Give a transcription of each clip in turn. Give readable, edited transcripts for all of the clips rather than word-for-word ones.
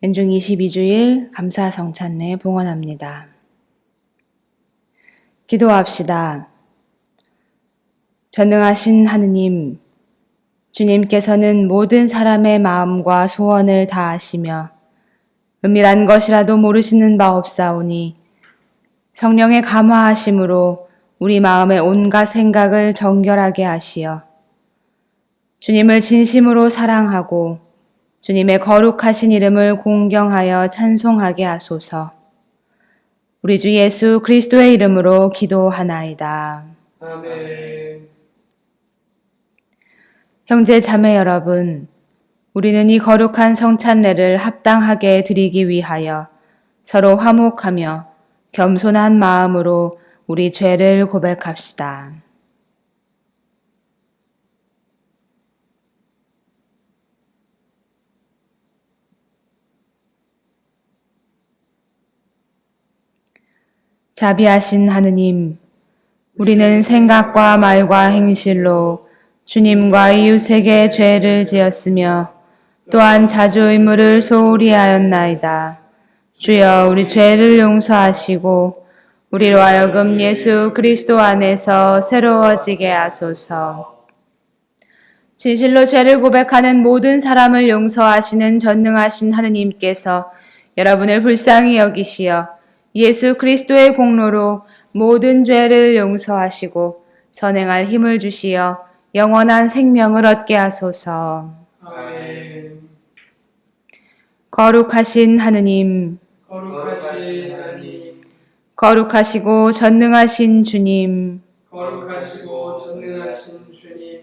연중 22주일 감사 성찬례 봉헌합니다. 기도합시다. 전능하신 하느님, 주님께서는 모든 사람의 마음과 소원을 다 아시며 은밀한 것이라도 모르시는 바 없사오니 성령의 감화하심으로 우리 마음의 온갖 생각을 정결하게 하시어 주님을 진심으로 사랑하고 주님의 거룩하신 이름을 공경하여 찬송하게 하소서. 우리 주 예수 그리스도의 이름으로 기도하나이다. 아멘. 형제 자매 여러분, 우리는 이 거룩한 성찬례를 합당하게 드리기 위하여 서로 화목하며 겸손한 마음으로 우리 죄를 고백합시다. 자비하신 하느님, 우리는 생각과 말과 행실로 주님과 이웃에게 죄를 지었으며 또한 자주 의무를 소홀히 하였나이다. 주여 우리 죄를 용서하시고 우리로 하여금 예수 그리스도 안에서 새로워지게 하소서. 진실로 죄를 고백하는 모든 사람을 용서하시는 전능하신 하느님께서 여러분을 불쌍히 여기시어 예수 그리스도의 공로로 모든 죄를 용서하시고 선행할 힘을 주시어 영원한 생명을 얻게 하소서. 아멘. 거룩하신 하느님, 거룩하신 하나님, 거룩하시고 전능하신 주님, 거룩하시고 전능하신 주님,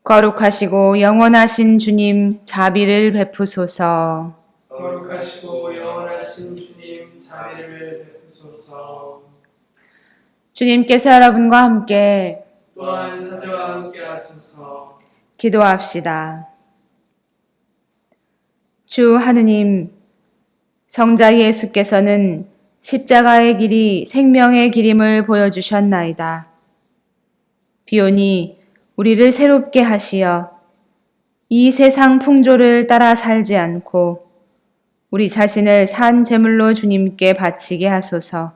거룩하시고 영원하신 주님, 자비를 베푸소서. 거룩하시고 영원하신 주님, 자비를 베푸소서. 주님께서 여러분과 함께 또한 사제와 함께 하소서. 기도합시다. 주 하느님, 성자 예수께서는 십자가의 길이 생명의 길임을 보여주셨나이다. 비오니 우리를 새롭게 하시어 이 세상 풍조를 따라 살지 않고 우리 자신을 산 제물로 주님께 바치게 하소서.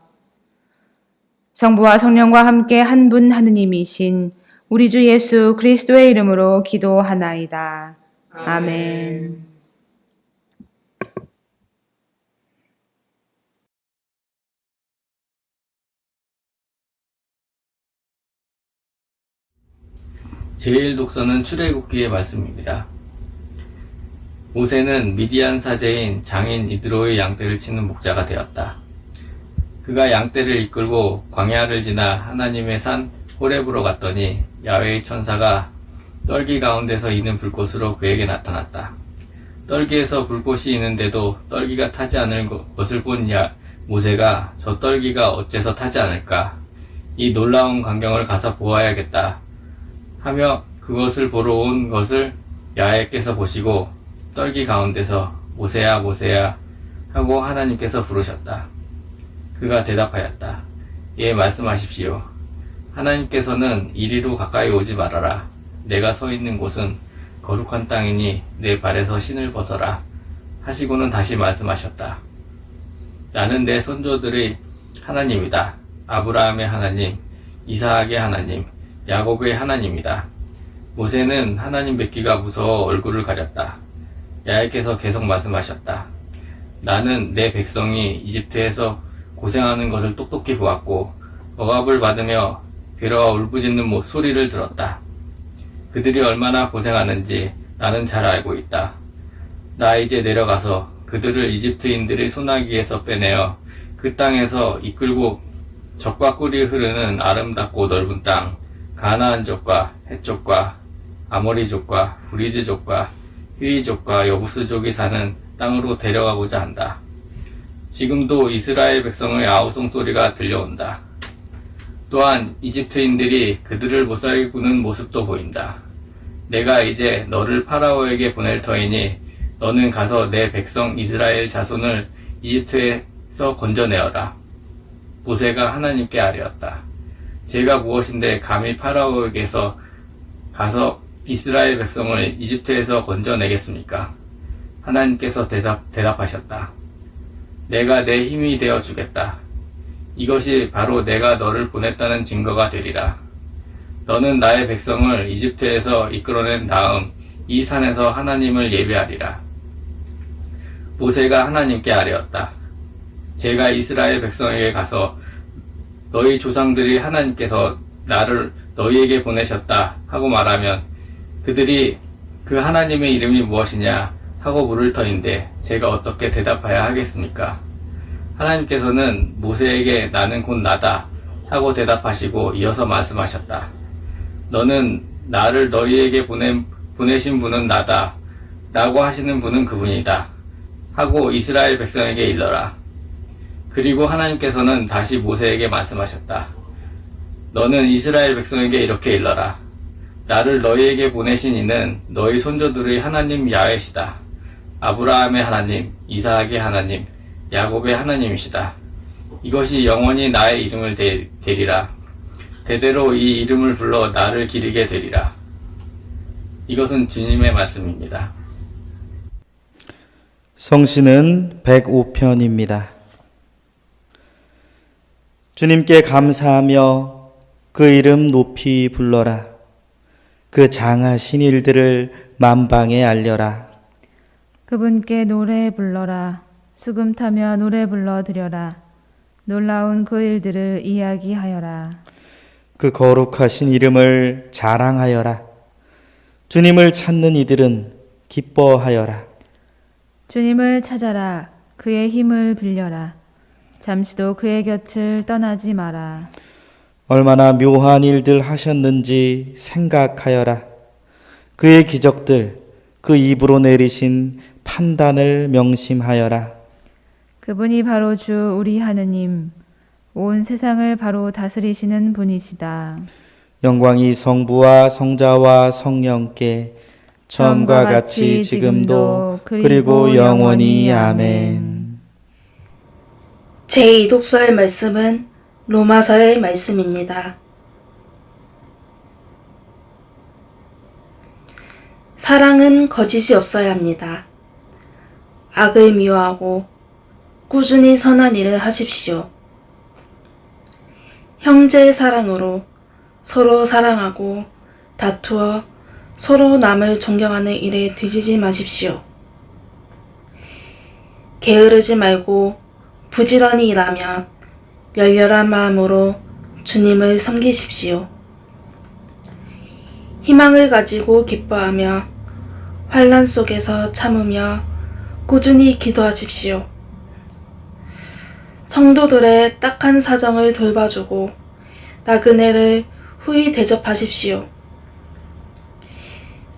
성부와 성령과 함께 한 분 하느님이신 우리 주 예수 그리스도의 이름으로 기도하나이다. 아멘. 제1독서는 출애굽기의 말씀입니다. 모세는 미디안 사제인 장인 이드로의 양떼를 치는 목자가 되었다. 그가 양떼를 이끌고 광야를 지나 하나님의 산 호렙으로 갔더니 야훼의 천사가 떨기 가운데서 이는 불꽃으로 그에게 나타났다. 떨기에서 불꽃이 있는데도 떨기가 타지 않을 것을 본 모세가 저 떨기가 어째서 타지 않을까? 이 놀라운 광경을 가서 보아야겠다 하며 그것을 보러 온 것을 야훼께서 보시고 떨기 가운데서 모세야 모세야 하고 하나님께서 부르셨다. 그가 대답하였다. 예, 말씀하십시오. 하나님께서는 이리로 가까이 오지 말아라. 내가 서 있는 곳은 거룩한 땅이니 내 발에서 신을 벗어라 하시고는 다시 말씀하셨다. 나는 내 선조들의 하나님이다. 아브라함의 하나님, 이삭의 하나님, 야곱의 하나님이다. 모세는 하나님 뵙기가 무서워 얼굴을 가렸다. 야훼께서 계속 말씀하셨다. 나는 내 백성이 이집트에서 고생하는 것을 똑똑히 보았고 억압을 받으며 괴로워 울부짖는 소리를 들었다. 그들이 얼마나 고생하는지 나는 잘 알고 있다. 나 이제 내려가서 그들을 이집트인들의 손아귀에서 빼내어 그 땅에서 이끌고 젖과 꿀이 흐르는 아름답고 넓은 땅, 가나안족과 헷족과 아모리족과 브리즈족과 히위족과 여부스족이 사는 땅으로 데려가고자 한다. 지금도 이스라엘 백성의 아우성 소리가 들려온다. 또한 이집트인들이 그들을 못살구는 모습도 보인다. 내가 이제 너를 파라오에게 보낼 터이니 너는 가서 내 백성 이스라엘 자손을 이집트에서 건져내어라. 모세가 하나님께 아뢰었다. 제가 무엇인데 감히 파라오에게서 가서 이스라엘 백성을 이집트에서 건져내겠습니까? 하나님께서 대답하셨다. 내가 내 힘이 되어 주겠다. 이것이 바로 내가 너를 보냈다는 증거가 되리라. 너는 나의 백성을 이집트에서 이끌어낸 다음 이 산에서 하나님을 예배하리라. 모세가 하나님께 아뢰었다. 제가 이스라엘 백성에게 가서 너희 조상들이 하나님께서 나를 너희에게 보내셨다 하고 말하면 그들이 그 하나님의 이름이 무엇이냐 하고 물을 터인데 제가 어떻게 대답해야 하겠습니까? 하나님께서는 모세에게 나는 곧 나다 하고 대답하시고 이어서 말씀하셨다. 너는 나를 너희에게 보내신 분은 나다 라고 하시는 분은 그분이다 하고 이스라엘 백성에게 일러라. 그리고 하나님께서는 다시 모세에게 말씀하셨다. 너는 이스라엘 백성에게 이렇게 일러라. 나를 너희에게 보내신 이는 너희 손조들의 하나님 야훼시다. 아브라함의 하나님, 이삭의 하나님, 야곱의 하나님이시다. 이것이 영원히 나의 이름을 대리라. 대대로 이 이름을 불러 나를 기리게 되리라. 이것은 주님의 말씀입니다. 성시는 105편입니다. 주님께 감사하며 그 이름 높이 불러라. 그 장하신 일들을 만방에 알려라. 그분께 노래 불러라. 수금 타며 노래 불러드려라. 놀라운 그 일들을 이야기하여라. 그 거룩하신 이름을 자랑하여라. 주님을 찾는 이들은 기뻐하여라. 주님을 찾아라. 그의 힘을 빌려라. 잠시도 그의 곁을 떠나지 마라. 얼마나 묘한 일들 하셨는지 생각하여라. 그의 기적들, 그 입으로 내리신 판단을 명심하여라. 그분이 바로 주 우리 하느님, 온 세상을 바로 다스리시는 분이시다. 영광이 성부와 성자와 성령께 처음과 같이 지금도 그리고 영원히 아멘. 제2독서의 말씀은 로마서의 말씀입니다. 사랑은 거짓이 없어야 합니다. 악을 미워하고 꾸준히 선한 일을 하십시오. 형제의 사랑으로 서로 사랑하고 다투어 서로 남을 존경하는 일에 드시지 마십시오. 게으르지 말고 부지런히 일하며 열렬한 마음으로 주님을 섬기십시오. 희망을 가지고 기뻐하며 환난 속에서 참으며 꾸준히 기도하십시오. 성도들의 딱한 사정을 돌봐주고 나그네를 후히 대접하십시오.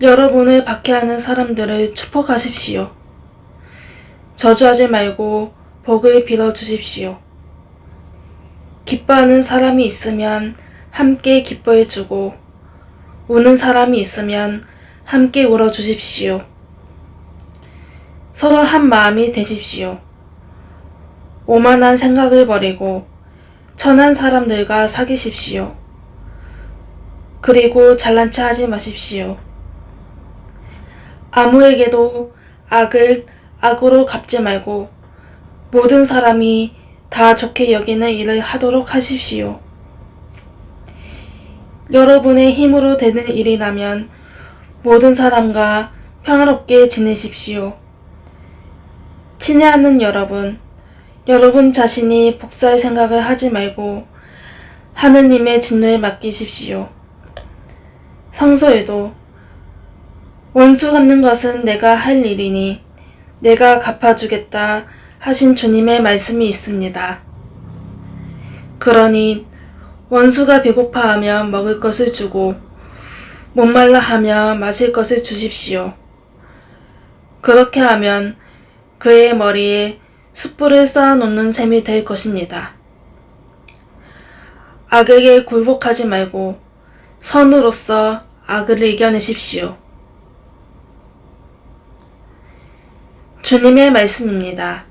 여러분을 박해하는 사람들을 축복하십시오. 저주하지 말고 복을 빌어주십시오. 기뻐하는 사람이 있으면 함께 기뻐해주고 우는 사람이 있으면 함께 울어주십시오. 서로 한 마음이 되십시오. 오만한 생각을 버리고 천한 사람들과 사귀십시오. 그리고 잘난 체 하지 마십시오. 아무에게도 악을 악으로 갚지 말고 모든 사람이 다 좋게 여기는 일을 하도록 하십시오. 여러분의 힘으로 되는 일이라면 모든 사람과 평화롭게 지내십시오. 친애하는 여러분 자신이 복수할 생각을 하지 말고 하느님의 진노에 맡기십시오. 성소에도 원수 갚는 것은 내가 할 일이니 내가 갚아주겠다 하신 주님의 말씀이 있습니다. 그러니 원수가 배고파하면 먹을 것을 주고 목말라 하며 마실 것을 주십시오. 그렇게 하면 그의 머리에 숯불을 쌓아놓는 셈이 될 것입니다. 악에게 굴복하지 말고 선으로서 악을 이겨내십시오. 주님의 말씀입니다.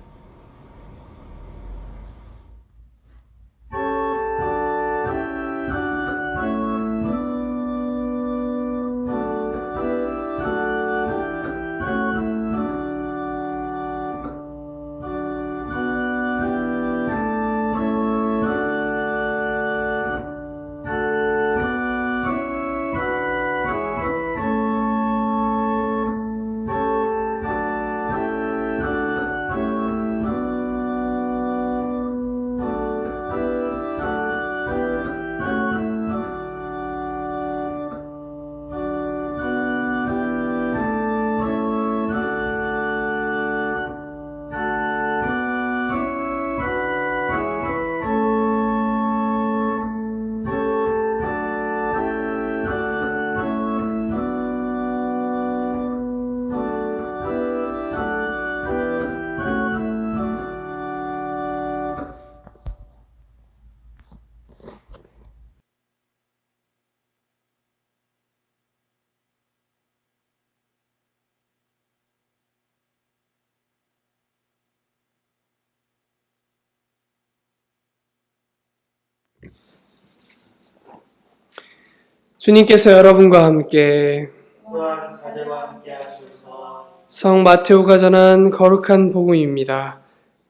주님께서 여러분과 함께 또한 사제와 함께 하소서. 성 마테오가 전한 거룩한 복음입니다.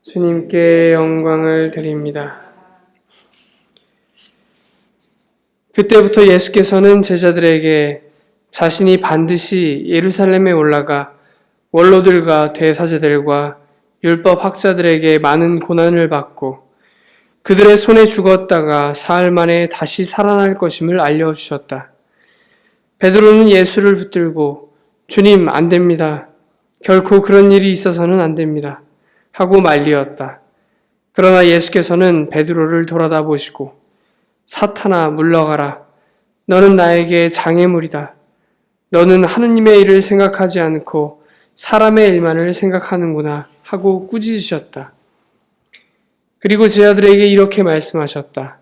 주님께 영광을 드립니다. 그때부터 예수께서는 제자들에게 자신이 반드시 예루살렘에 올라가 원로들과 대사제들과 율법 학자들에게 많은 고난을 받고 그들의 손에 죽었다가 사흘 만에 다시 살아날 것임을 알려주셨다. 베드로는 예수를 붙들고 주님, 안 됩니다. 결코 그런 일이 있어서는 안 됩니다. 하고 말리었다. 그러나 예수께서는 베드로를 돌아다 보시고 사탄아, 물러가라. 너는 나에게 장애물이다. 너는 하느님의 일을 생각하지 않고 사람의 일만을 생각하는구나 하고 꾸짖으셨다. 그리고 제자들에게 이렇게 말씀하셨다.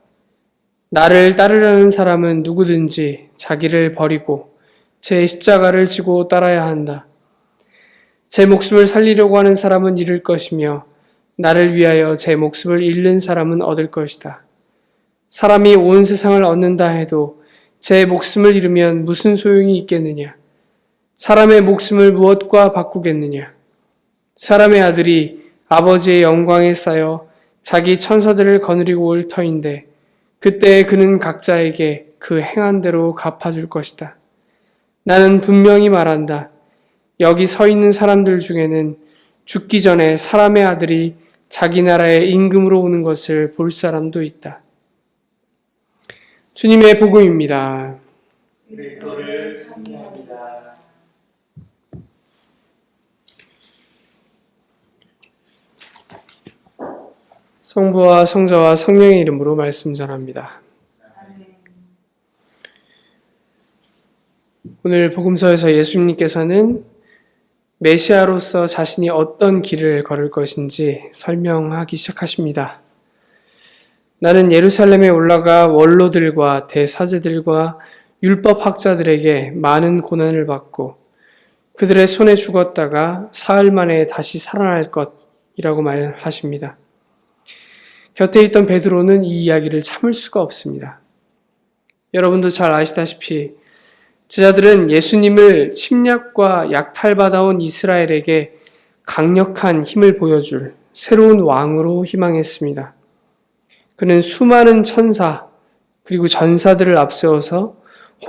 나를 따르려는 사람은 누구든지 자기를 버리고 제 십자가를 지고 따라야 한다. 제 목숨을 살리려고 하는 사람은 잃을 것이며 나를 위하여 제 목숨을 잃는 사람은 얻을 것이다. 사람이 온 세상을 얻는다 해도 제 목숨을 잃으면 무슨 소용이 있겠느냐? 사람의 목숨을 무엇과 바꾸겠느냐? 사람의 아들이 아버지의 영광에 쌓여 자기 천사들을 거느리고 올 터인데 그때 그는 각자에게 그 행한 대로 갚아줄 것이다. 나는 분명히 말한다. 여기 서 있는 사람들 중에는 죽기 전에 사람의 아들이 자기 나라의 임금으로 오는 것을 볼 사람도 있다. 주님의 복음입니다. 그리스도를 찬양합니다. 성부와 성자와 성령의 이름으로 말씀 전합니다. 오늘 복음서에서 예수님께서는 메시아로서 자신이 어떤 길을 걸을 것인지 설명하기 시작하십니다. 나는 예루살렘에 올라가 원로들과 대사제들과 율법학자들에게 많은 고난을 받고 그들의 손에 죽었다가 사흘 만에 다시 살아날 것이라고 말하십니다. 곁에 있던 베드로는 이 이야기를 참을 수가 없습니다. 여러분도 잘 아시다시피 제자들은 예수님을 침략과 약탈받아온 이스라엘에게 강력한 힘을 보여줄 새로운 왕으로 희망했습니다. 그는 수많은 천사 그리고 전사들을 앞세워서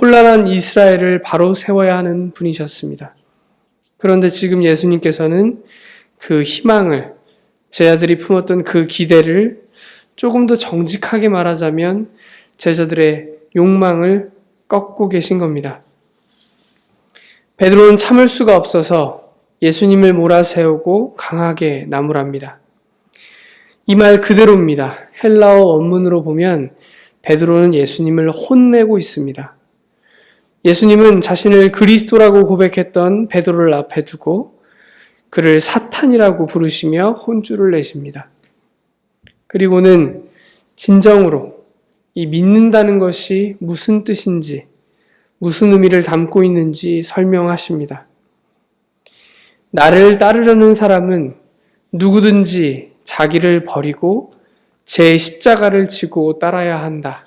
혼란한 이스라엘을 바로 세워야 하는 분이셨습니다. 그런데 지금 예수님께서는 그 희망을, 제자들이 품었던 그 기대를 조금 더 정직하게 말하자면 제자들의 욕망을 꺾고 계신 겁니다. 베드로는 참을 수가 없어서 예수님을 몰아세우고 강하게 나무랍니다. 이 말 그대로입니다. 헬라어 원문으로 보면 베드로는 예수님을 혼내고 있습니다. 예수님은 자신을 그리스도라고 고백했던 베드로를 앞에 두고 그를 사탄이라고 부르시며 혼쭐을 내십니다. 그리고는 진정으로 이 믿는다는 것이 무슨 뜻인지, 무슨 의미를 담고 있는지 설명하십니다. 나를 따르려는 사람은 누구든지 자기를 버리고 제 십자가를 지고 따라야 한다.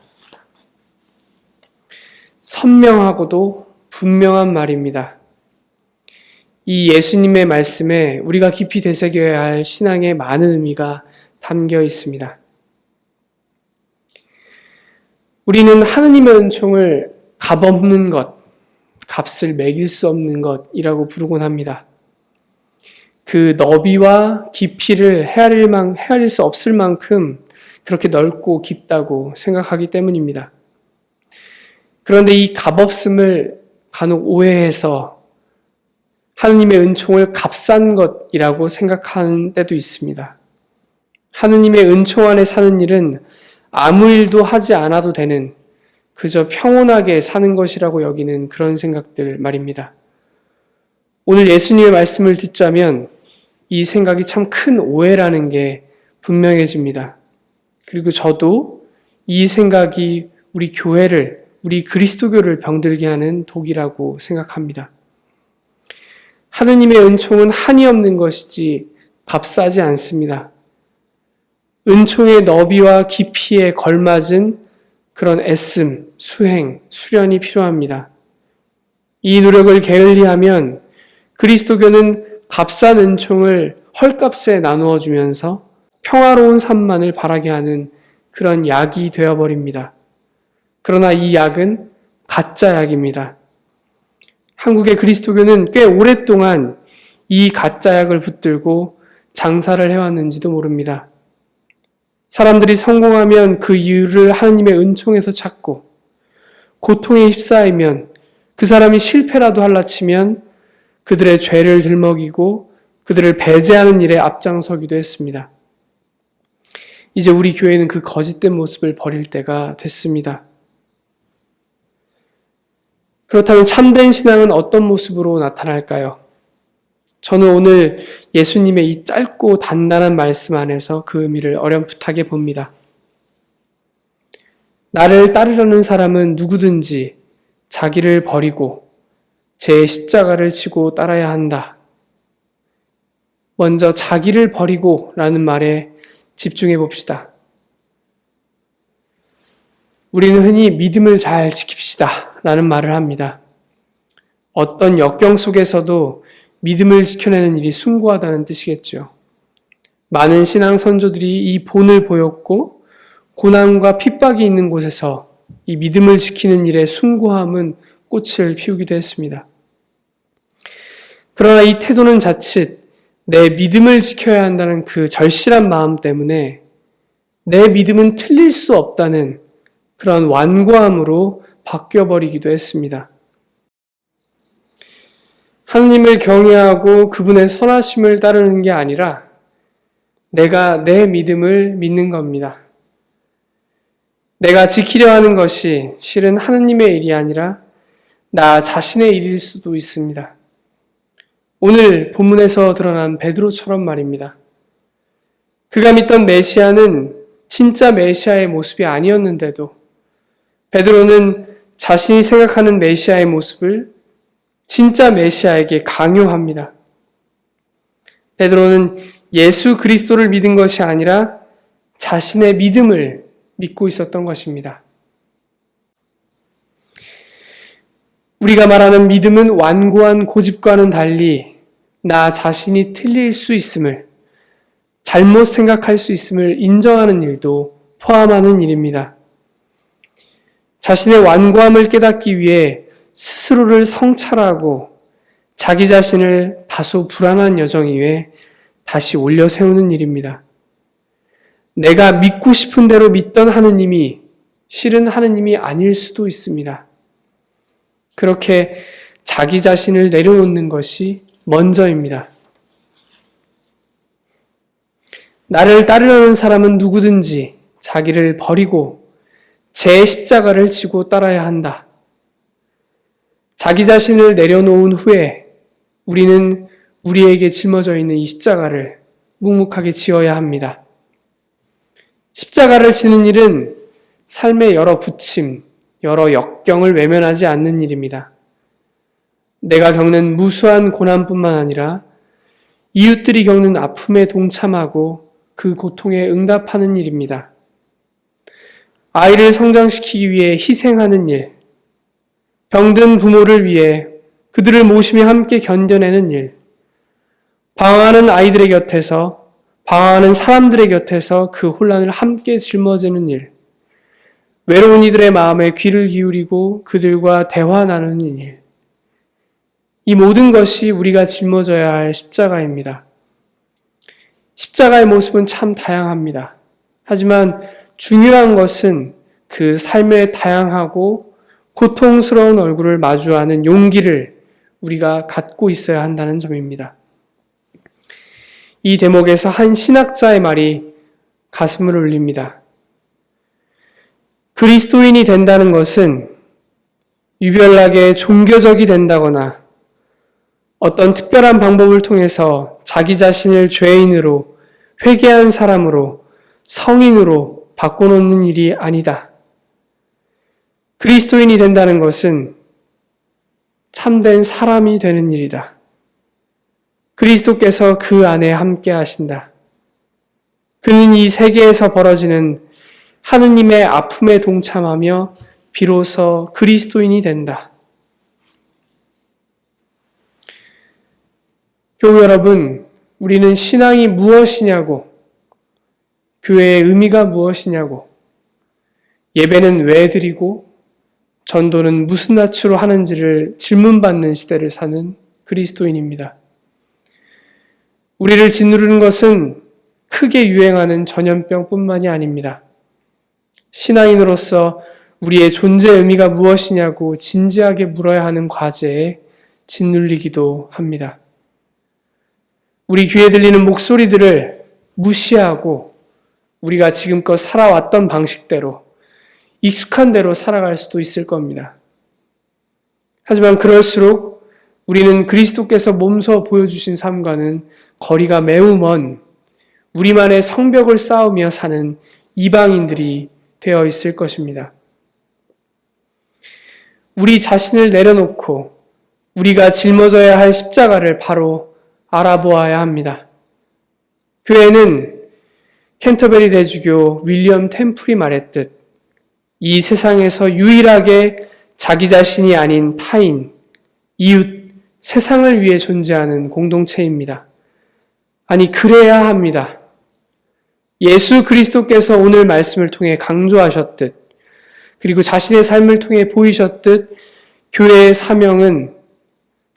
선명하고도 분명한 말입니다. 이 예수님의 말씀에 우리가 깊이 되새겨야 할 신앙의 많은 의미가 담겨 있습니다. 우리는 하느님의 은총을 값없는 것, 값을 매길 수 없는 것이라고 부르곤 합니다. 그 너비와 깊이를 헤아릴 수 없을 만큼 그렇게 넓고 깊다고 생각하기 때문입니다. 그런데 이 값없음을 간혹 오해해서 하느님의 은총을 값싼 것이라고 생각하는 때도 있습니다. 하느님의 은총 안에 사는 일은 아무 일도 하지 않아도 되는, 그저 평온하게 사는 것이라고 여기는 그런 생각들 말입니다. 오늘 예수님의 말씀을 듣자면 이 생각이 참 큰 오해라는 게 분명해집니다. 그리고 저도 이 생각이 우리 교회를, 우리 그리스도교를 병들게 하는 독이라고 생각합니다. 하느님의 은총은 한이 없는 것이지 값싸지 않습니다. 은총의 너비와 깊이에 걸맞은 그런 애씀, 수행, 수련이 필요합니다. 이 노력을 게을리하면 그리스도교는 값싼 은총을 헐값에 나누어 주면서 평화로운 삶만을 바라게 하는 그런 약이 되어버립니다. 그러나 이 약은 가짜 약입니다. 한국의 그리스도교는 꽤 오랫동안 이 가짜 약을 붙들고 장사를 해왔는지도 모릅니다. 사람들이 성공하면 그 이유를 하나님의 은총에서 찾고, 고통에 휩싸이면, 그 사람이 실패라도 할라치면 그들의 죄를 들먹이고 그들을 배제하는 일에 앞장서기도 했습니다. 이제 우리 교회는 그 거짓된 모습을 버릴 때가 됐습니다. 그렇다면 참된 신앙은 어떤 모습으로 나타날까요? 저는 오늘 예수님의 이 짧고 단단한 말씀 안에서 그 의미를 어렴풋하게 봅니다. 나를 따르려는 사람은 누구든지 자기를 버리고 제 십자가를 지고 따라야 한다. 먼저 자기를 버리고 라는 말에 집중해 봅시다. 우리는 흔히 믿음을 잘 지킵시다 라는 말을 합니다. 어떤 역경 속에서도 믿음을 지켜내는 일이 숭고하다는 뜻이겠죠. 많은 신앙 선조들이 이 본을 보였고 고난과 핍박이 있는 곳에서 이 믿음을 지키는 일의 숭고함은 꽃을 피우기도 했습니다. 그러나 이 태도는 자칫 내 믿음을 지켜야 한다는 그 절실한 마음 때문에 내 믿음은 틀릴 수 없다는 그런 완고함으로 바뀌어버리기도 했습니다. 하느님을 경외하고 그분의 선하심을 따르는 게 아니라 내가 내 믿음을 믿는 겁니다. 내가 지키려 하는 것이 실은 하느님의 일이 아니라 나 자신의 일일 수도 있습니다. 오늘 본문에서 드러난 베드로처럼 말입니다. 그가 믿던 메시아는 진짜 메시아의 모습이 아니었는데도 베드로는 자신이 생각하는 메시아의 모습을 진짜 메시아에게 강요합니다. 베드로는 예수 그리스도를 믿은 것이 아니라 자신의 믿음을 믿고 있었던 것입니다. 우리가 말하는 믿음은 완고한 고집과는 달리 나 자신이 틀릴 수 있음을, 잘못 생각할 수 있음을 인정하는 일도 포함하는 일입니다. 자신의 완고함을 깨닫기 위해 스스로를 성찰하고 자기 자신을 다소 불안한 여정 위에 다시 올려 세우는 일입니다. 내가 믿고 싶은 대로 믿던 하느님이 실은 하느님이 아닐 수도 있습니다. 그렇게 자기 자신을 내려놓는 것이 먼저입니다. 나를 따르려는 사람은 누구든지 자기를 버리고 제 십자가를 지고 따라야 한다. 자기 자신을 내려놓은 후에 우리는 우리에게 짊어져 있는 이 십자가를 묵묵하게 지어야 합니다. 십자가를 지는 일은 삶의 여러 부침, 여러 역경을 외면하지 않는 일입니다. 내가 겪는 무수한 고난뿐만 아니라 이웃들이 겪는 아픔에 동참하고 그 고통에 응답하는 일입니다. 아이를 성장시키기 위해 희생하는 일, 병든 부모를 위해 그들을 모시며 함께 견뎌내는 일, 방황하는 아이들의 곁에서, 방황하는 사람들의 곁에서 그 혼란을 함께 짊어지는 일, 외로운 이들의 마음에 귀를 기울이고 그들과 대화 나누는 일, 이 모든 것이 우리가 짊어져야 할 십자가입니다. 십자가의 모습은 참 다양합니다. 하지만 중요한 것은 그 삶의 다양하고 고통스러운 얼굴을 마주하는 용기를 우리가 갖고 있어야 한다는 점입니다. 이 대목에서 한 신학자의 말이 가슴을 울립니다. 그리스도인이 된다는 것은 유별나게 종교적이 된다거나 어떤 특별한 방법을 통해서 자기 자신을 죄인으로, 회개한 사람으로, 성인으로 바꿔놓는 일이 아니다. 그리스도인이 된다는 것은 참된 사람이 되는 일이다. 그리스도께서 그 안에 함께 하신다. 그는 이 세계에서 벌어지는 하느님의 아픔에 동참하며 비로소 그리스도인이 된다. 교우 여러분, 우리는 신앙이 무엇이냐고, 교회의 의미가 무엇이냐고, 예배는 왜 드리고, 전도는 무슨 낯으로 하는지를 질문받는 시대를 사는 그리스도인입니다. 우리를 짓누르는 것은 크게 유행하는 전염병뿐만이 아닙니다. 신앙인으로서 우리의 존재 의미가 무엇이냐고 진지하게 물어야 하는 과제에 짓눌리기도 합니다. 우리 귀에 들리는 목소리들을 무시하고 우리가 지금껏 살아왔던 방식대로 익숙한 대로 살아갈 수도 있을 겁니다. 하지만 그럴수록 우리는 그리스도께서 몸소 보여주신 삶과는 거리가 매우 먼 우리만의 성벽을 쌓으며 사는 이방인들이 되어 있을 것입니다. 우리 자신을 내려놓고 우리가 짊어져야 할 십자가를 바로 알아보아야 합니다. 교회는 캔터베리 대주교 윌리엄 템플이 말했듯 이 세상에서 유일하게 자기 자신이 아닌 타인, 이웃, 세상을 위해 존재하는 공동체입니다. 아니, 그래야 합니다. 예수 그리스도께서 오늘 말씀을 통해 강조하셨듯, 그리고 자신의 삶을 통해 보이셨듯, 교회의 사명은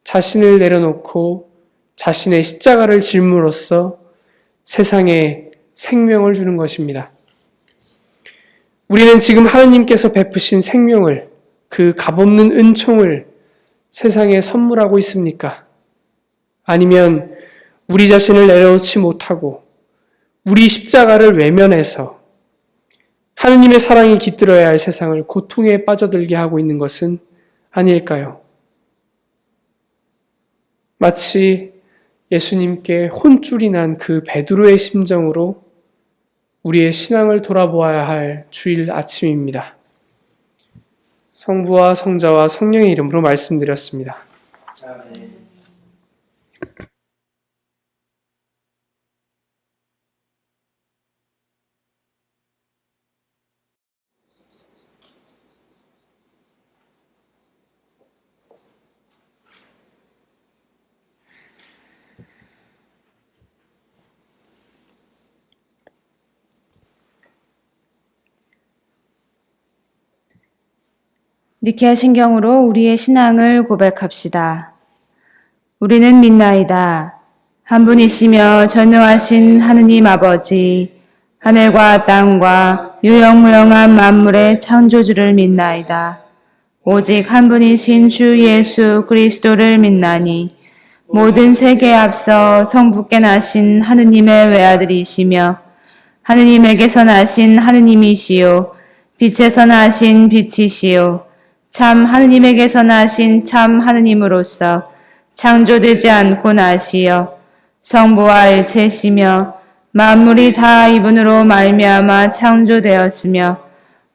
자신을 내려놓고 자신의 십자가를 짊으로써 세상에 생명을 주는 것입니다. 우리는 지금 하나님께서 베푸신 생명을, 그 값없는 은총을 세상에 선물하고 있습니까? 아니면 우리 자신을 내려놓지 못하고 우리 십자가를 외면해서 하느님의 사랑이 깃들어야 할 세상을 고통에 빠져들게 하고 있는 것은 아닐까요? 마치 예수님께 혼쭐이 난 그 베드로의 심정으로 우리의 신앙을 돌아보아야 할 주일 아침입니다. 성부와 성자와 성령의 이름으로 말씀드렸습니다. 아멘. 니케아 신경으로 우리의 신앙을 고백합시다. 우리는 믿나이다. 한 분이시며 전능하신 하느님 아버지, 하늘과 땅과 유영무영한 만물의 창조주를 믿나이다. 오직 한 분이신 주 예수 그리스도를 믿나니 모든 세계에 앞서 성부께 나신 하느님의 외아들이시며 하느님에게서 나신 하느님이시요 빛에서 나신 빛이시요 참 하느님에게서 나신 참 하느님으로서 창조되지 않고 나시어 성부와 일체시며 만물이 다 이분으로 말미암아 창조되었으며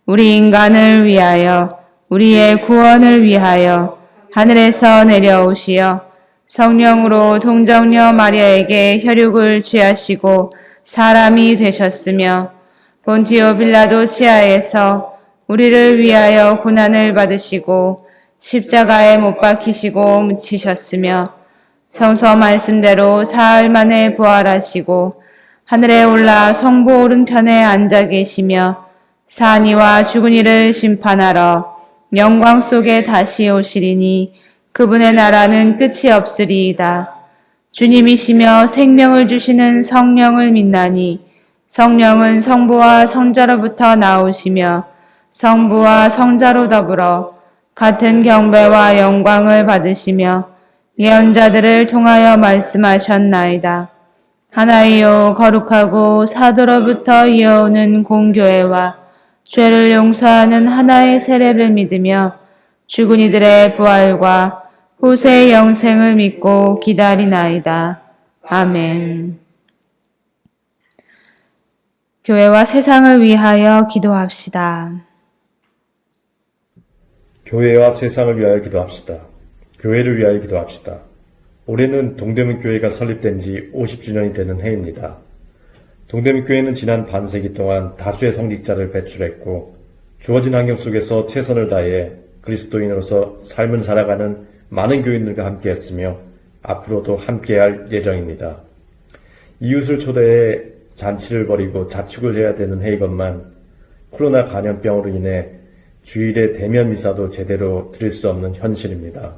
우리 인간을 위하여 우리의 구원을 위하여 하늘에서 내려오시어 성령으로 동정녀 마리아에게 혈육을 취하시고 사람이 되셨으며 본티오 빌라도 치하에서 우리를 위하여 고난을 받으시고 십자가에 못 박히시고 묻히셨으며 성서 말씀대로 사흘 만에 부활하시고 하늘에 올라 성부 오른편에 앉아 계시며 사니와 죽은 이를 심판하러 영광 속에 다시 오시리니 그분의 나라는 끝이 없으리이다. 주님이시며 생명을 주시는 성령을 믿나니 성령은 성부와 성자로부터 나오시며 성부와 성자로 더불어 같은 경배와 영광을 받으시며 예언자들을 통하여 말씀하셨나이다. 하나이요 거룩하고 사도로부터 이어오는 공교회와 죄를 용서하는 하나의 세례를 믿으며 죽은 이들의 부활과 후세의 영생을 믿고 기다리나이다. 아멘. 교회와 세상을 위하여 기도합시다. 교회와 세상을 위하여 기도합시다. 교회를 위하여 기도합시다. 올해는 동대문 교회가 설립된 지 50주년이 되는 해입니다. 동대문교회는 지난 반세기 동안 다수의 성직자를 배출했고 주어진 환경 속에서 최선을 다해 그리스도인으로서 삶을 살아가는 많은 교인들과 함께했으며 앞으로도 함께할 예정입니다. 이웃을 초대해 잔치를 벌이고 자축을 해야 되는 해이건만 코로나 감염병으로 인해 주일에 대면 미사도 제대로 드릴 수 없는 현실입니다.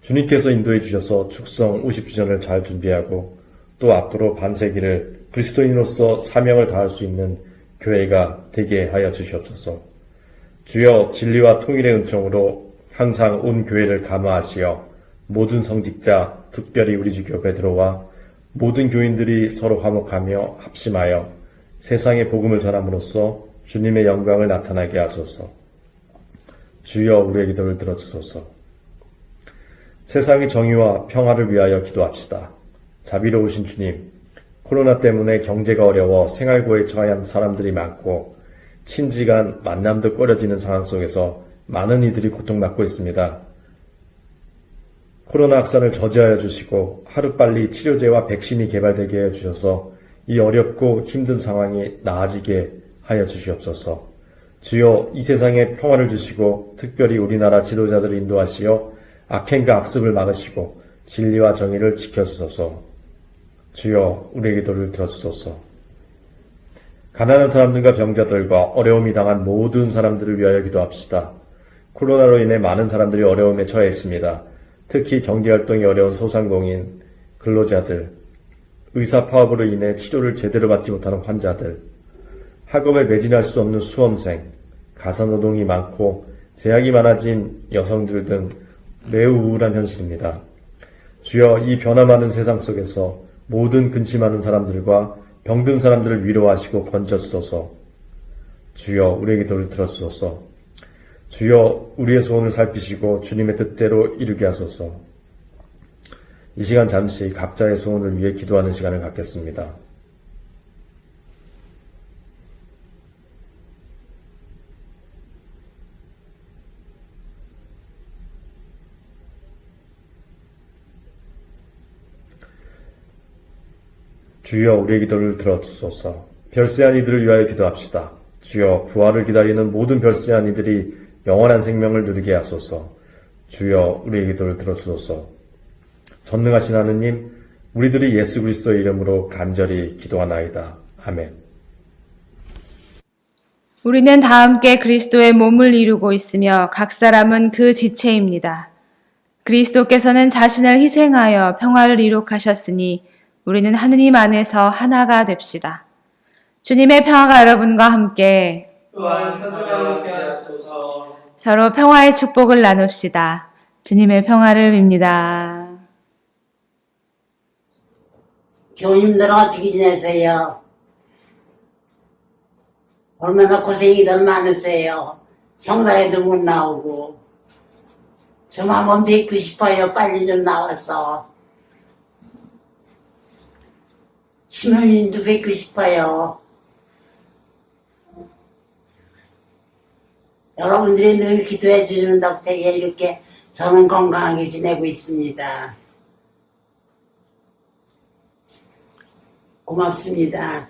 주님께서 인도해 주셔서 축성 50주년을 잘 준비하고 또 앞으로 반세기를 그리스도인으로서 사명을 다할 수 있는 교회가 되게 하여 주시옵소서. 주여 진리와 통일의 은총으로 항상 온 교회를 감화하시어 모든 성직자, 특별히 우리 주교 베드로와 모든 교인들이 서로 화목하며 합심하여 세상의 복음을 전함으로써 주님의 영광을 나타나게 하소서. 주여 우리의 기도를 들어주소서. 세상의 정의와 평화를 위하여 기도합시다. 자비로우신 주님, 코로나 때문에 경제가 어려워 생활고에 처한 사람들이 많고 친지간 만남도 꺼려지는 상황 속에서 많은 이들이 고통받고 있습니다. 코로나 확산을 저지하여 주시고 하루빨리 치료제와 백신이 개발되게 해 주셔서 이 어렵고 힘든 상황이 나아지게 하여 주시옵소서. 주여 이 세상에 평화를 주시고 특별히 우리나라 지도자들을 인도하시어 악행과 악습을 막으시고 진리와 정의를 지켜주소서. 주여 우리의 기도를 들어주소서. 가난한 사람들과 병자들과 어려움이 당한 모든 사람들을 위하여 기도합시다. 코로나로 인해 많은 사람들이 어려움에 처해 있습니다. 특히 경제활동이 어려운 소상공인, 근로자들, 의사 파업으로 인해 치료를 제대로 받지 못하는 환자들, 학업에 매진할 수 없는 수험생, 가사노동이 많고 제약이 많아진 여성들 등 매우 우울한 현실입니다. 주여 이 변화 많은 세상 속에서 모든 근심하는 사람들과 병든 사람들을 위로하시고 건져주소서. 주여 우리의 기도를 들어주소서. 주여 우리의 소원을 살피시고 주님의 뜻대로 이루게 하소서. 이 시간 잠시 각자의 소원을 위해 기도하는 시간을 갖겠습니다. 주여 우리의 기도를 들어주소서. 별세한 이들을 위하여 기도합시다. 주여 부활을 기다리는 모든 별세한 이들이 영원한 생명을 누리게 하소서. 주여 우리의 기도를 들어주소서. 전능하신 하느님, 우리들이 예수 그리스도의 이름으로 간절히 기도하나이다. 아멘. 우리는 다 함께 그리스도의 몸을 이루고 있으며 각 사람은 그 지체입니다. 그리스도께서는 자신을 희생하여 평화를 이룩하셨으니 우리는 하느님 안에서 하나가 됩시다. 주님의 평화가 여러분과 함께 또한 사랑과 함께 하소서. 서로 평화의 축복을 나눕시다. 주님의 평화를 빕니다. 교님들은 어떻게 지내세요? 얼마나 고생이들 많으세요. 성당에도 못 나오고. 좀 한번 뵙고 싶어요. 빨리 좀 나와서. 신부님도 뵙고 싶어요. 여러분들이 늘 기도해 주는 덕택에 이렇게 저는 건강하게 지내고 있습니다. 고맙습니다.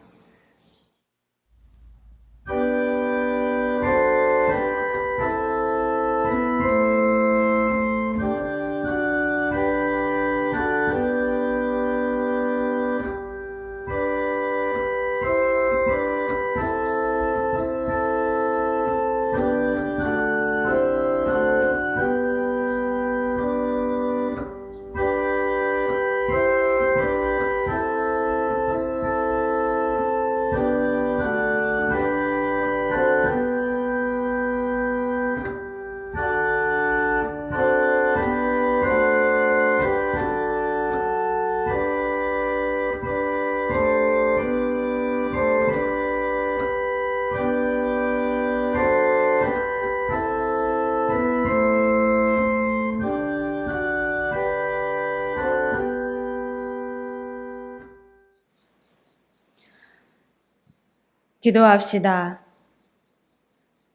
기도합시다.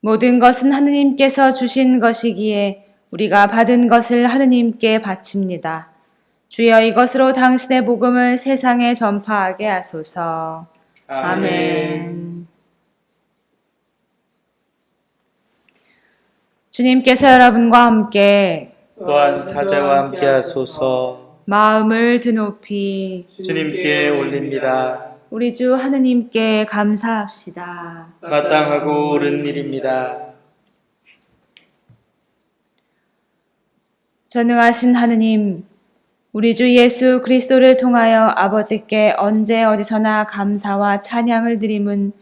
모든 것은 하느님께서 주신 것이기에 우리가 받은 것을 하느님께 바칩니다. 주여 이것으로 당신의 복음을 세상에 전파하게 하소서. 아멘. 주님께서 여러분과 함께 또한 사자와 함께 하소서. 마음을 드높이 주님께 올립니다. 우리 주 하느님께 감사합시다. 마땅하고 옳은 일입니다. 전능하신 하느님, 우리 주 예수 그리스도를 통하여 아버지께 언제 어디서나 감사와 찬양을 드림은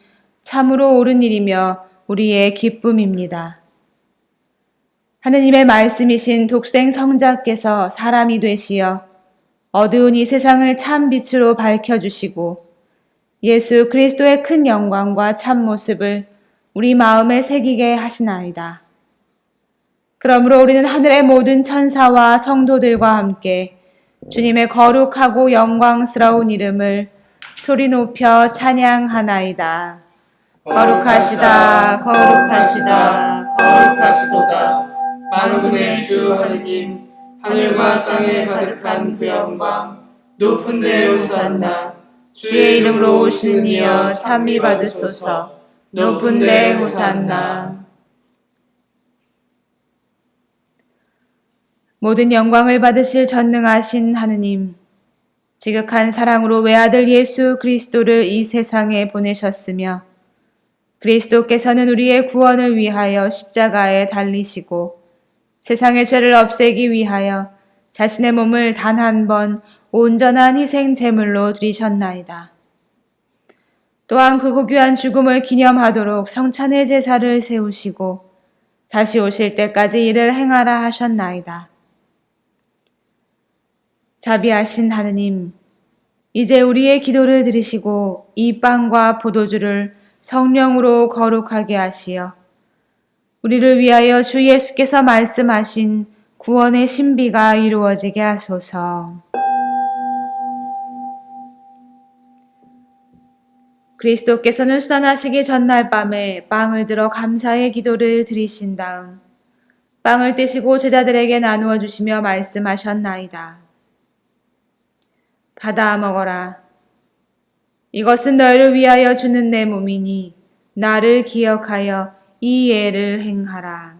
참으로 옳은 일이며 우리의 기쁨입니다. 하느님의 말씀이신 독생 성자께서 사람이 되시어 어두운 이 세상을 참 빛으로 밝혀주시고 예수 그리스도의 큰 영광과 참 모습을 우리 마음에 새기게 하시나이다. 그러므로 우리는 하늘의 모든 천사와 성도들과 함께 주님의 거룩하고 영광스러운 이름을 소리 높여 찬양하나이다. 거룩하시다, 거룩하시다, 거룩하시도다. 만군의 주 하느님, 하늘과 땅에 가득한 그 영광, 높은 데 호산나. 주의 이름으로 오시는 이여 찬미 받으소서. 높은 데 호산나. 모든 영광을 받으실 전능하신 하느님, 지극한 사랑으로 외아들 예수 그리스도를 이 세상에 보내셨으며 그리스도께서는 우리의 구원을 위하여 십자가에 달리시고 세상의 죄를 없애기 위하여 자신의 몸을 단 한 번 온전한 희생 제물로 드리셨나이다. 또한 그 고귀한 죽음을 기념하도록 성찬의 제사를 세우시고 다시 오실 때까지 이를 행하라 하셨나이다. 자비하신 하느님, 이제 우리의 기도를 들으시고 이 빵과 포도주를 성령으로 거룩하게 하시어 우리를 위하여 주 예수께서 말씀하신 구원의 신비가 이루어지게 하소서. 그리스도께서는 순환하시기 전날 밤에 빵을 들어 감사의 기도를 드리신 다음 빵을 떼시고 제자들에게 나누어 주시며 말씀하셨나이다. 받아 먹어라. 이것은 너희를 위하여 주는 내 몸이니 나를 기억하여 이 예를 행하라.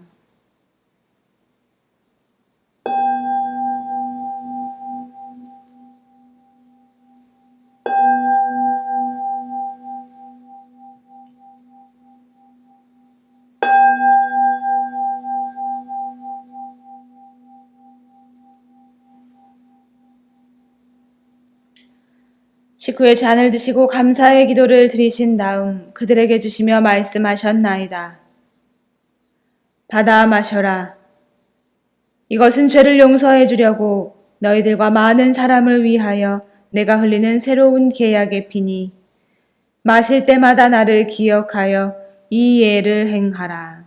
식후에 잔을 드시고 감사의 기도를 드리신 다음 그들에게 주시며 말씀하셨나이다. 받아 마셔라. 이것은 죄를 용서해 주려고 너희들과 많은 사람을 위하여 내가 흘리는 새로운 계약의 피니 마실 때마다 나를 기억하여 이 예를 행하라.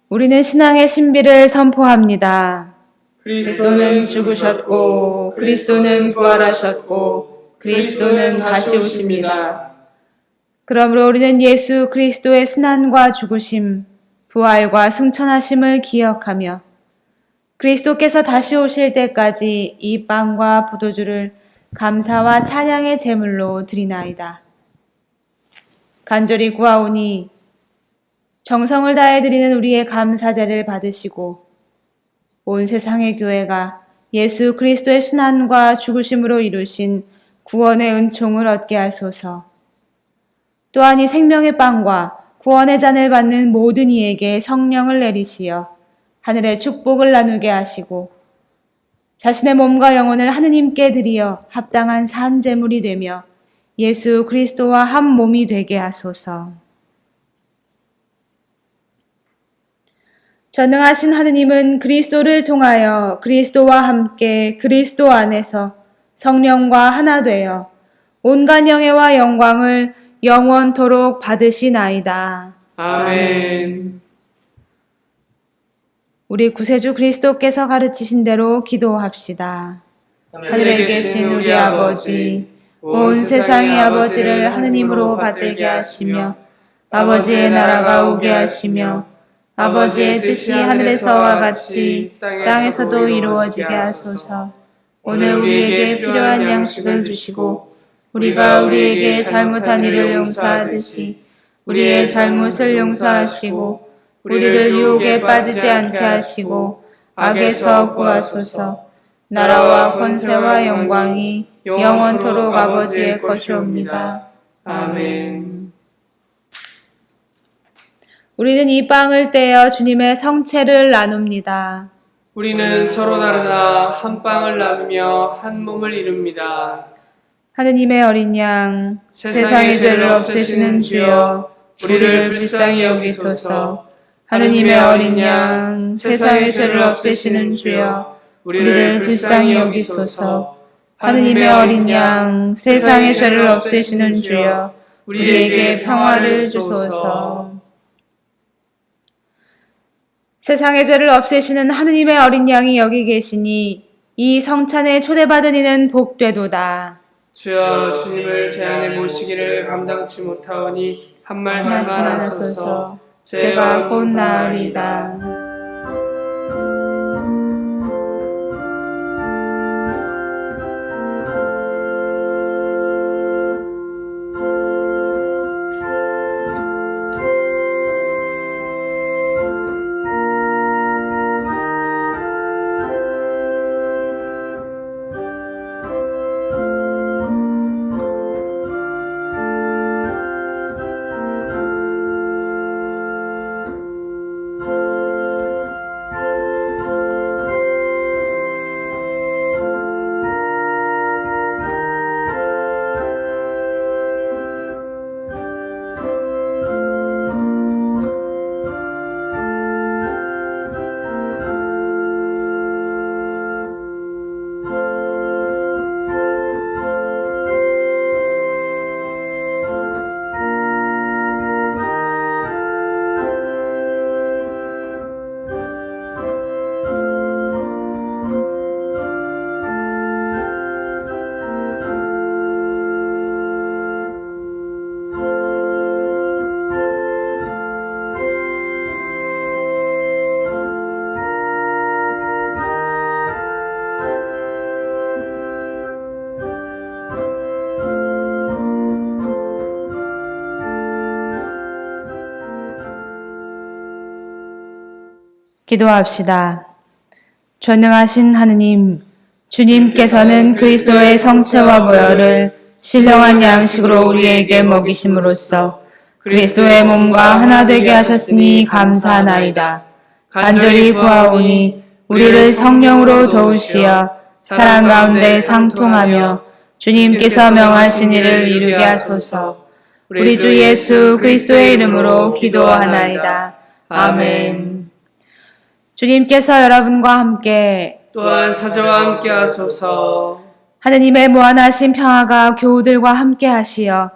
우리는 신앙의 신비를 선포합니다. 그리스도는 죽으셨고 그리스도는 부활하셨고 그리스도는 다시 오십니다. 그러므로 우리는 예수 그리스도의 순환과 죽으심, 부활과 승천하심을 기억하며 그리스도께서 다시 오실 때까지 이 빵과 포도주를 감사와 찬양의 제물로 드리나이다. 간절히 구하오니 정성을 다해 드리는 우리의 감사제를 받으시고 온 세상의 교회가 예수 그리스도의 순환과 죽으심으로 이루신 구원의 은총을 얻게 하소서. 또한 이 생명의 빵과 구원의 잔을 받는 모든 이에게 성령을 내리시어 하늘의 축복을 나누게 하시고 자신의 몸과 영혼을 하느님께 드리어 합당한 산 제물이 되며 예수 그리스도와 한 몸이 되게 하소서. 전능하신 하느님은 그리스도를 통하여 그리스도와 함께 그리스도 안에서 성령과 하나 되어 온갖 영예와 영광을 영원토록 받으시나이다. 아멘. 우리 구세주 그리스도께서 가르치신 대로 기도합시다. 하늘에 계신 우리 아버지, 온 세상의 아버지를 하느님으로 받들게 하시며 아버지의 나라가 오게 하시며 아버지의 뜻이 하늘에서와 같이 땅에서도 이루어지게 하소서. 오늘 우리에게 필요한 양식을 주시고 우리가 우리에게 잘못한 일을 용서하듯이 우리의 잘못을 용서하시고 우리를 유혹에 빠지지 않게 하시고 악에서 구하소서. 나라와 권세와 영광이 영원토록 아버지의 것이옵니다. 아멘. 우리는 이 빵을 떼어 주님의 성체를 나눕니다. 우리는 서로 다르나 한 빵을 나누며 한 몸을 이룹니다. 하느님의 어린 양, 세상의 죄를 없애시는 주여, 우리를 불쌍히 여기소서. 하느님의 어린 양, 세상의 죄를 없애시는 주여, 우리를 불쌍히 여기소서. 하느님의 어린 양, 세상의 죄를 없애시는 주여, 우리에게 평화를 주소서. 세상의 죄를 없애시는 하느님의 어린 양이 여기 계시니 이 성찬에 초대받은 이는 복되도다. 주여, 주님을 제 안에 모시기를 감당치 못하오니 한 말씀만 하소서. 제가 곧 나으리다. 기도합시다. 전능하신 하느님, 주님께서는 그리스도의 성체와 모혈을 신령한 양식으로 우리에게 먹이심으로써 그리스도의 몸과 하나 되게 하셨으니 감사하나이다. 간절히 구하오니 우리를 성령으로 도우시어 사랑 가운데 상통하며 주님께서 명하신 일을 이루게 하소서. 우리 주 예수 그리스도의 이름으로 기도하나이다. 아멘. 주님께서 여러분과 함께 또한 사자와 함께 하소서. 하느님의 무한하신 평화가 교우들과 함께 하시어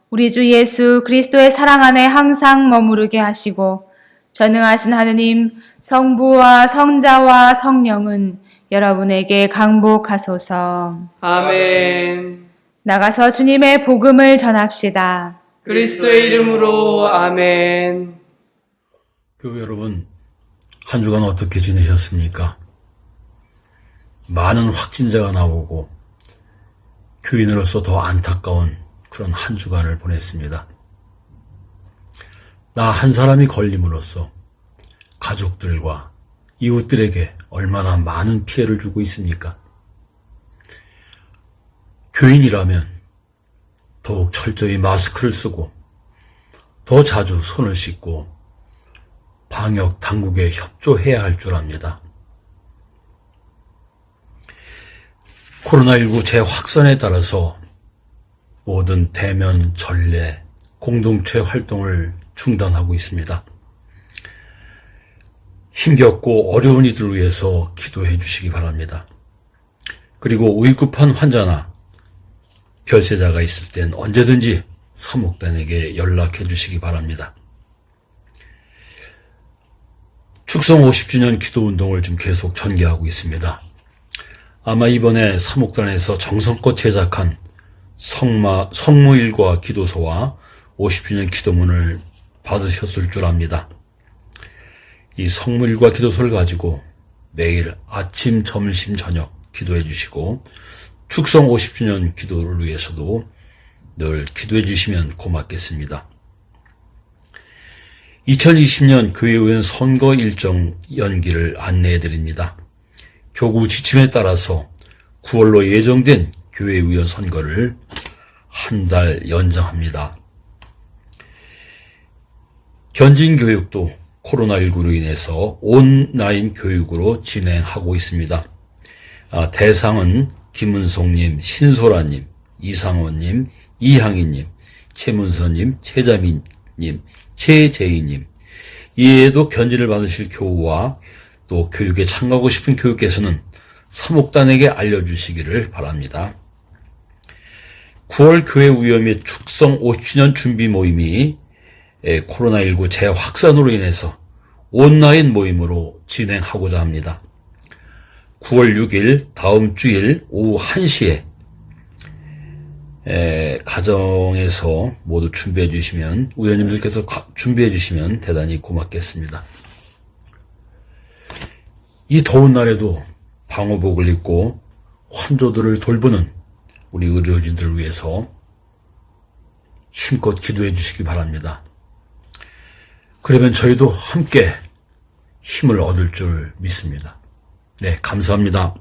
우리 주 예수 그리스도의 사랑 안에 항상 머무르게 하시고 전능하신 하느님 성부와 성자와 성령은 여러분에게 강복하소서. 아멘. 나가서 주님의 복음을 전합시다. 그리스도의 이름으로 아멘. 교회 여러분, 한 주간 어떻게 지내셨습니까? 많은 확진자가 나오고 교인으로서 더 안타까운 그런 한 주간을 보냈습니다. 나 한 사람이 걸림으로써 가족들과 이웃들에게 얼마나 많은 피해를 주고 있습니까? 교인이라면 더욱 철저히 마스크를 쓰고 더 자주 손을 씻고 방역 당국에 협조해야 할 줄 압니다. 코로나19 재확산에 따라서 모든 대면, 전례, 공동체 활동을 중단하고 있습니다. 힘겹고 어려운 이들을 위해서 기도해 주시기 바랍니다. 그리고 위급한 환자나 별세자가 있을 땐 언제든지 사목단에게 연락해 주시기 바랍니다. 축성 50주년 기도운동을 좀 계속 전개하고 있습니다. 아마 이번에 사목단에서 정성껏 제작한 성무일과 기도서와 50주년 기도문을 받으셨을 줄 압니다. 이 성무일과 기도서를 가지고 매일 아침, 점심, 저녁 기도해 주시고 축성 50주년 기도를 위해서도 늘 기도해 주시면 고맙겠습니다. 2020년 교회의원 선거 일정 연기를 안내해 드립니다. 교구 지침에 따라서 9월로 예정된 교회의원 선거를 한 달 연장합니다. 견진교육도 코로나19로 인해서 온라인 교육으로 진행하고 있습니다. 대상은 김은송님, 신소라님, 이상원님, 이항희님, 최문서님, 최자민님, 최재희님, 이외에도 견진을 받으실 교우와 또 교육에 참가하고 싶은 교육께서는 사목단에게 알려주시기를 바랍니다. 9월 교회우여 및 축성 50주년 준비 모임이 코로나19 재확산으로 인해서 온라인 모임으로 진행하고자 합니다. 9월 6일 다음 주일 오후 1시에 가정에서 모두 준비해 주시면, 우연님들께서 준비해 주시면 대단히 고맙겠습니다. 이 더운 날에도 방호복을 입고 환조들을 돌보는 우리 의료진들을 위해서 힘껏 기도해 주시기 바랍니다. 그러면 저희도 함께 힘을 얻을 줄 믿습니다. 네, 감사합니다.